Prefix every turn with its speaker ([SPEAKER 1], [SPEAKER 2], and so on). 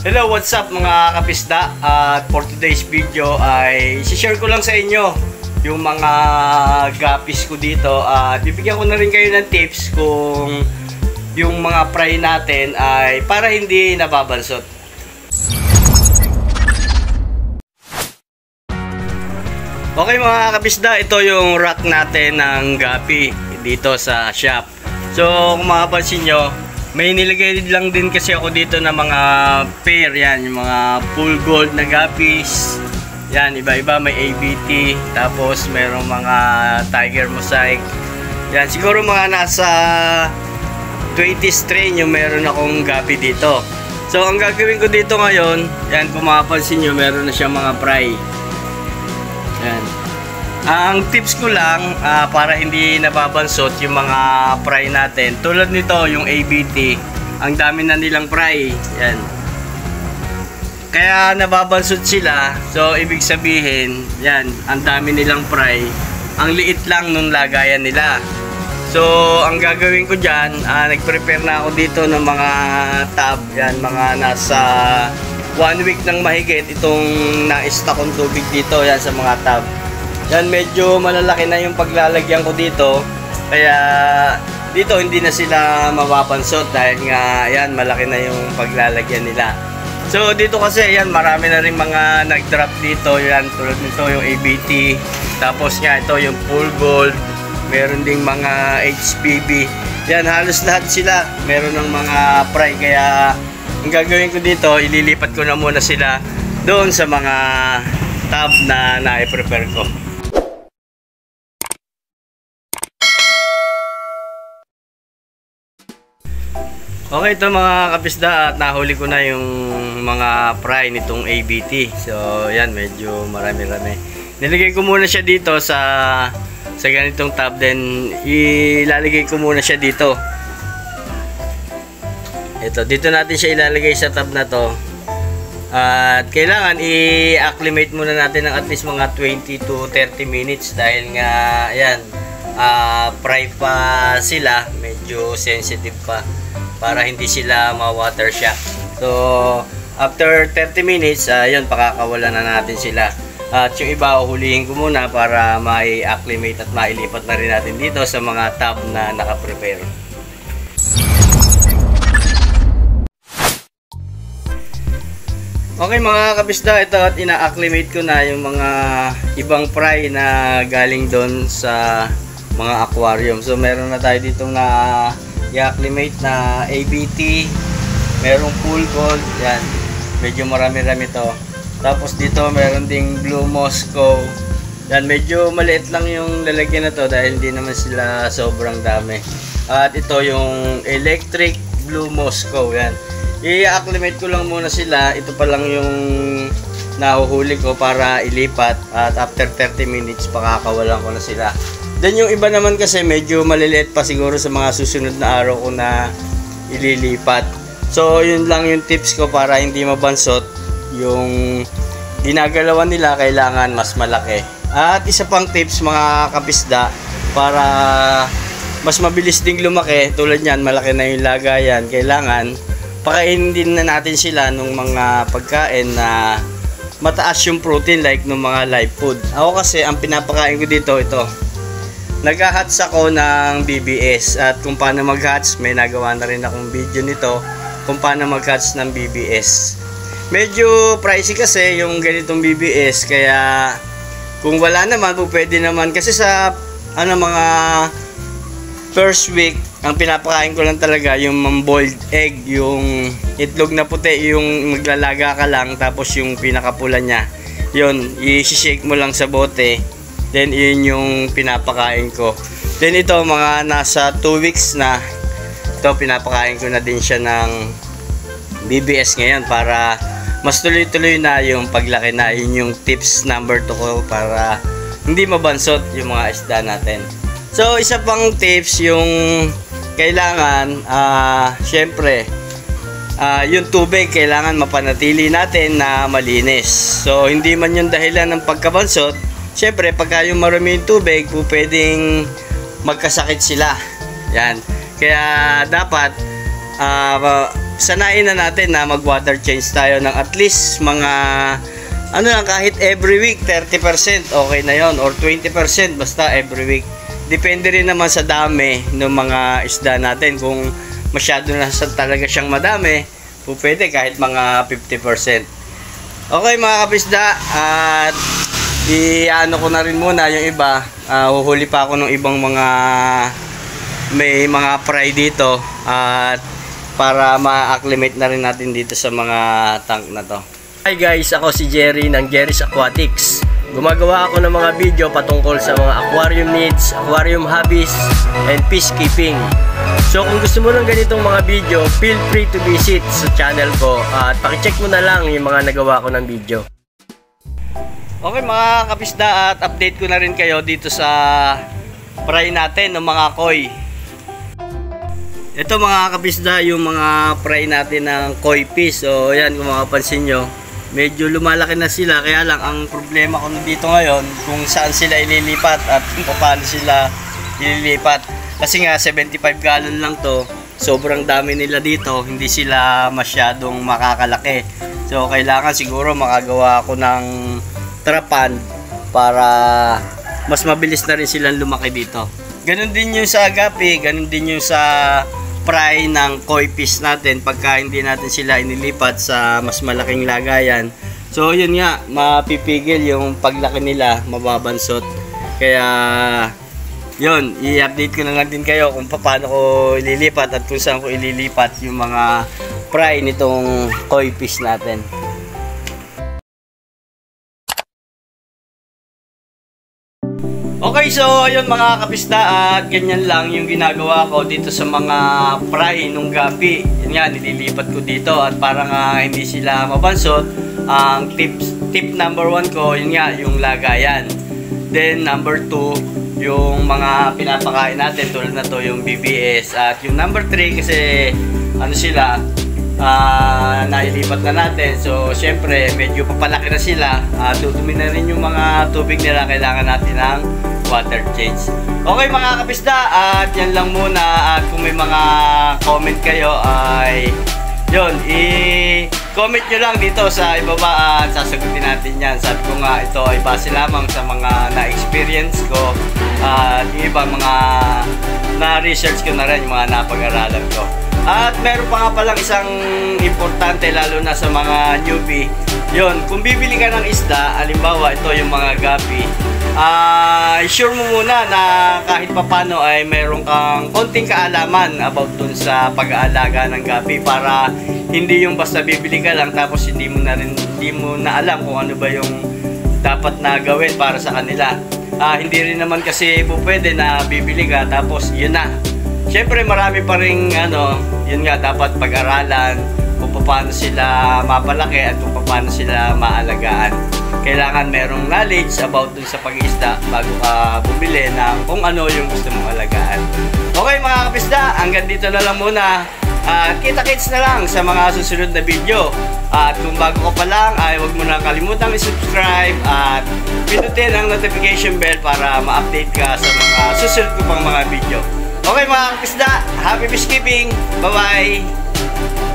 [SPEAKER 1] Hello, what's up mga kapisda? At for today's video ay share ko lang sa inyo yung mga guppies ko dito. At bibigyan ko na rin kayo ng tips kung yung mga fry natin ay para hindi nababansot. Okay mga kapisda, ito yung rack natin ng guppy dito sa shop. So kung mapapansin nyo, may nilagay lang din kasi ako dito na mga pair, yan, yung mga full gold na guppies. Yan, iba-iba, may ABT, tapos merong mga tiger mosaic. Yan, siguro mga nasa 20 strain yung meron akong guppy dito. So, ang gagawin ko dito ngayon, yan, kung mapapansin nyo, meron na siyang mga fry. Yan. Ang tips ko lang para hindi nababansot yung mga fry natin, tulad nito yung ABT, ang dami na nilang fry, yan. Kaya nababansot sila, so ibig sabihin, yan, ang dami nilang fry, ang liit lang nung lagayan nila. So ang gagawin ko dyan, nag-prepare na ako dito ng mga tab, yan, mga nasa 1 week ng mahigit itong na-stock kong tubig dito, yan, sa mga tab. Yan, medyo malalaki na yung paglalagyan ko dito. Kaya dito hindi na sila mapapansot dahil nga yan, malaki na yung paglalagyan nila. So dito kasi yan, marami na rin mga nag-drop dito. Yan, tulad nito yung ABT. Tapos nga ito yung full gold. Meron ding mga HPB. Yan, halos lahat sila meron ng mga fry. Kaya ang gagawin ko dito, ililipat ko na muna sila doon sa mga tab na na-prepare ko. Okay, ito mga kapisda, at nahuli ko na yung mga fry nitong ABT. So yan, medyo marami-rami. Nilagay ko muna siya dito sa ganitong tab, then ilalagay ko muna siya dito. Ito, dito natin siya ilalagay sa tab na to. At kailangan i-acclimate muna natin ng at least mga 20 to 30 minutes dahil nga yan, fry pa sila, medyo sensitive pa, para hindi sila ma-water shock. So after 30 minutes, yun, pakakawalan na natin sila. At yung iba, uhulihin ko muna para mai-acclimate at mailipat na rin natin dito sa mga tab na naka-prepare. Okay mga kapisda, ito at ina-acclimate ko na yung mga ibang fry na galing doon sa mga aquarium. So meron na tayo ditong na i-acclimate na ABT, merong full gold, yan, medyo marami-rami to. Tapos dito meron ding blue Moscow, yan, medyo maliit lang yung lalagyan na to dahil hindi naman sila sobrang dami. At ito yung electric blue Moscow, yan, i-acclimate ko lang muna sila. Ito pa lang yung nahuhuli ko para ilipat, at after 30 minutes pakakawalan ko na sila. Then yung iba naman kasi medyo maliliit pa, siguro sa mga susunod na araw ko na ililipat. So yun lang yung tips ko para hindi mabansot yung ginagalawan nila, kailangan mas malaki. At isa pang tips mga kapisda, para mas mabilis ding lumaki, tulad yan, malaki na yung lagayan, kailangan pakainin din na natin sila nung mga pagkain na mataas yung protein, like nung mga live food. Ako kasi ang pinapakain ko dito, ito, nag-hats ako ng BBS, at kung paano mag-hats, may nagawa na rin akong video nito kung paano mag-hats ng BBS. Medyo pricey kasi yung ganitong BBS, kaya kung wala naman, pwede naman, kasi sa mga first week, ang pinapakain ko lang talaga yung boiled egg, yung itlog na puti, yung maglalaga ka lang, tapos yung pinakapula niya, yun, i-shake mo lang sa bote. Then yun yung pinapakain ko. Then ito, mga nasa 2 weeks na, ito pinapakain ko na din siya ng BBS ngayon para mas tuloy-tuloy na yung paglaki na. Yun yung tips number 2 ko para hindi mabansot yung mga isda natin. So isa pang tips, yung kailangan, syempre, yung tubig kailangan mapanatili natin na malinis. So hindi man yung dahilan ng pagkabansot, syempre pagka yung marami yung tubig, pwedeng magkasakit sila. Yan. Kaya dapat sanayin na natin na mag-water change tayo ng at least mga ano lang, kahit every week 30% okay na yon, or 20% basta every week. Depende rin naman sa dami ng mga isda natin. Kung masyado na talaga siyang madami, pwede kahit mga 50%. Okay mga kapisda, at i-ano ko na rin muna yung iba. Huhuli pa ako ng ibang mga may mga fry dito, at para ma-acclimate na rin natin dito sa mga tank na to. Hi guys, ako si Jerry ng Jerry's Aquatics. Gumagawa ako ng mga video patungkol sa mga aquarium needs, aquarium hobbies, and peacekeeping. So kung gusto mo ng ganitong mga video, feel free to visit sa channel ko at pakicheck mo na lang yung mga nagawa ko ng video. Okay mga kapisda, at update ko na rin kayo dito sa fry natin ng mga koi. Ito mga kapisda, yung mga fry natin ng koi fish. So yan, kung makapansin nyo, medyo lumalaki na sila. Kaya lang ang problema ko dito ngayon, kung saan sila ililipat at kung paano sila ililipat. Kasi nga 75 gallon lang to, sobrang dami nila dito, hindi sila masyadong makakalaki. So kailangan siguro makagawa ako ng trapan para mas mabilis na rin silang lumaki dito. Ganon din yung sa agape, ganon din yung sa fry ng koi fish natin pagka hindi natin sila inilipat sa mas malaking lagayan. So yun nga, mapipigil yung paglaki nila, mababansot. Kaya yun, i-update ko na lang din kayo kung paano ko ililipat at kung saan ko ililipat yung mga fry nitong koi fish natin. Okay, so ayun mga kapisda, at ganyan lang yung ginagawa ko dito sa mga fry nung gabi. Yan nga, nililipat ko dito at para nga hindi sila mabansot. Ang tip number 1 ko, yun nga, yung lagayan. Then number 2, yung mga pinapakain natin tulad na to, yung BBS. At yung number 3 kasi ano sila, nailipat na natin. So syempre medyo papalaki na sila, dudumi na rin yung mga tubig nila, kailangan natin ng water change. Okay mga kapisda, at yan lang muna. At kung may mga comment kayo ay yun, i-comment nyo lang dito sa ibaba at sasagutin natin yan. Sabi ko nga, ito ay base lamang sa mga na-experience ko at yung iba mga na-research ko na rin, yung mga napag-aralan ko. At meron pa nga palang isang importante, lalo na sa mga newbie. Yun, kung bibili ka ng isda, halimbawa ito yung mga gapi, sure mo muna na kahit papano ay meron kang konting kaalaman about dun sa pag-aalaga ng gapi, para hindi yung basta bibili ka lang tapos hindi mo na alam kung ano ba yung dapat na gawin para sa kanila. Hindi rin naman kasi pwede na bibili ka tapos yun na. Siyempre marami pa rin yun nga, dapat pag-aralan kung paano sila mapalaki at kung paano sila maalagaan. Kailangan merong knowledge about dun sa pag-iisda bago ka bumili ng kung ano yung gusto mong alagaan. Okay mga kapisda, hanggang dito na lang muna. Kita-kits na lang sa mga susunod na video. At kung bago ka pa lang ay huwag mo na kalimutang i-subscribe at pinutin ang notification bell para ma-update ka sa mga susunod ko pang mga video. Okay mga kapisda, happy peacekeeping! Bye-bye!